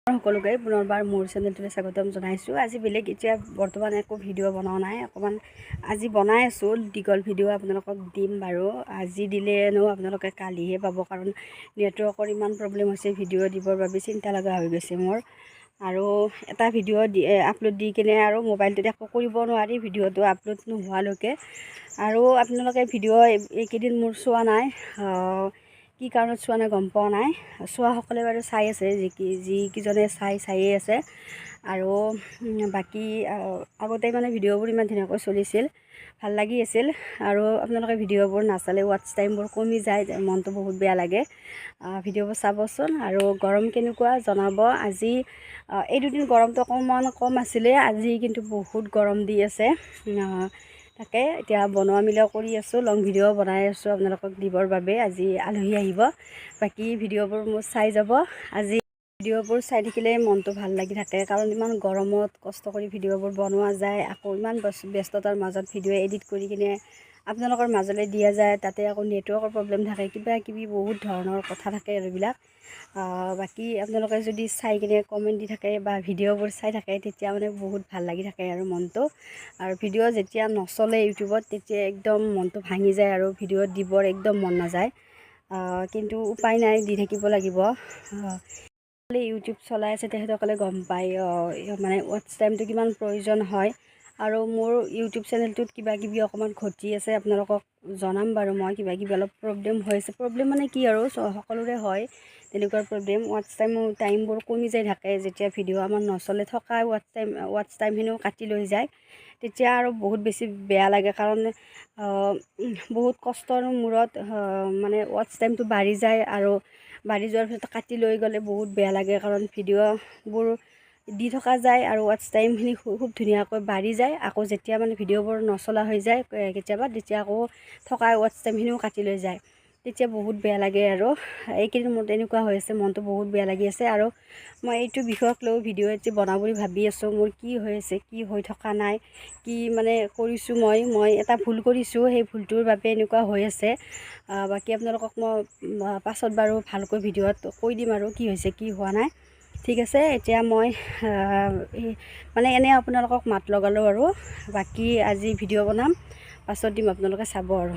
সকলোকে পুনৰবাৰ মোৰ চেনেলটোলৈ স্বাগতম জনাইছোঁ। আজি বেলেগ এতিয়া বৰ্তমান একো ভিডিঅ' বনোৱা নাই, অকণমান আজি বনাই আছোঁ দীঘল ভিডিঅ' আপোনালোকক দিম বাৰু। আজি দিলেনো আপোনালোকে কালিহে পাব, কাৰণ নেটৱৰ্কৰ ইমান প্ৰব্লেম হৈছে, ভিডিঅ' দিবৰ বাবে চিন্তা লগা হৈ গৈছে মোৰ। আৰু এটা ভিডিঅ' আপলোড দি কিনে আৰু মোবাইলটোত একো কৰিব নোৱাৰি ভিডিঅ'টো আপলোড নোহোৱালৈকে। আৰু আপোনালোকে ভিডিঅ' এইকেইদিন মোৰ চোৱা নাই, কি কাৰণত চোৱা নাই গম পোৱা নাই। চোৱাসকলে বাৰু চাই আছে, যিকেইজনে চায়ে আছে। আৰু বাকী আগতে মানে ভিডিঅ'বোৰ ইমান ধুনীয়াকৈ চলিছিল, ভাল লাগি আছিল। আৰু আপোনালোকে ভিডিঅ'বোৰ নাচালে ৱাটচ টাইমবোৰ কমি যায়, মনটো বহুত বেয়া লাগে। ভিডিঅ'বোৰ চাবচোন। আৰু গৰম কেনেকুৱা জনাব। আজি এই দুদিন গৰমটো অকণমান কম আছিলে, আজি কিন্তু বহুত গৰম দি আছে। তাকে এতিয়া বনোৱা মেলাও কৰি আছোঁ, লং ভিডিঅ' বনাই আছোঁ আপোনালোকক দিবৰ বাবে। আজি আলহী আহিব, বাকী ভিডিঅ'বোৰ মোৰ চাই যাব। আজি ভিডিঅ'বোৰ চাই থাকিলে মনটো ভাল লাগি থাকে, কাৰণ ইমান গৰমত কষ্ট কৰি ভিডিঅ'বোৰ বনোৱা যায়, আকৌ ইমান ব্যস্ততাৰ মাজত ভিডিঅ' এডিট কৰি কিনে আপোনালোকৰ মাজলৈ দিয়া যায়। তাতে আকৌ নেটৱৰ্কৰ প্ৰব্লেম থাকে, কিবা কিবি বহুত ধৰণৰ কথা থাকে আৰু এইবিলাক। বাকী আপোনালোকে যদি চাই কিনে কমেণ্ট দি থাকে বা ভিডিঅ'বোৰ চাই থাকে, তেতিয়া মানে বহুত ভাল লাগি থাকে আৰু মনটো। আৰু ভিডিঅ' যেতিয়া নচলে ইউটিউবত, তেতিয়া একদম মনটো ভাঙি যায় আৰু ভিডিঅ' দিবৰ একদম মন নাযায়। কিন্তু উপায় নাই, দি থাকিব লাগিব। ইউটিউব চলাই আছে তেখেতসকলে গম পায় মানে ৱাটচ টাইমটো কিমান প্ৰয়োজন হয়। আৰু মোৰ ইউটিউব চেনেলটোত কিবা কিবি অকণমান ঘটি আছে, আপোনালোকক জনাম বাৰু। মই কিবা কিবি অলপ প্ৰব্লেম হৈ আছে, প্ৰব্লেম মানে কি আৰু সকলোৰে হয় তেনেকুৱা প্ৰব্লেম। টাইমবোৰ কমি যায় থাকে, যেতিয়া ভিডিঅ' আমাৰ নচলে, থকা ৱাটচ টাইমখিনিও কাটি লৈ যায়, তেতিয়া আৰু বহুত বেছি বেয়া লাগে। কাৰণ বহুত কষ্টৰ মূৰত মানে ৱাটচ টাইমটো বাঢ়ি যায়, আৰু বাঢ়ি যোৱাৰ পিছত কাটি লৈ গ'লে বহুত বেয়া লাগে। কাৰণ ভিডিঅ'বোৰ দি থকা যায় আৰু ৱাটচ টাইমখিনি খুব ধুনীয়াকৈ বাঢ়ি যায়। আকৌ যেতিয়া মানে ভিডিঅ'বোৰ নচলা হৈ যায় কেতিয়াবা, তেতিয়া আকৌ থকা ৱাটচ টাইমখিনিও কাটি লৈ যায়, তেতিয়া বহুত বেয়া লাগে। আৰু এইকেইদিন মোৰ তেনেকুৱা হৈ আছে, মনটো বহুত বেয়া লাগি আছে। আৰু মই এইটো বিষয়ক লৈ ভিডিঅ' এটি বনাওঁ বুলি ভাবি আছোঁ। মোৰ কি হৈ আছে, কি হৈ থকা নাই, কি মানে কৰিছোঁ মই এটা ভুল কৰিছোঁ, সেই ভুলটোৰ বাবে এনেকুৱা হৈ আছে। বাকী আপোনালোকক মই পাছত বাৰু ভালকৈ ভিডিঅ'ত কৈ দিম আৰু কি হৈছে কি হোৱা নাই। ঠিক আছে, এতিয়া মই মানে এনেই আপোনালোকক মাত লগালোঁ আৰু। বাকী আজি ভিডিঅ' বনাম, পাছত দিম, আপোনালোকে চাব আৰু।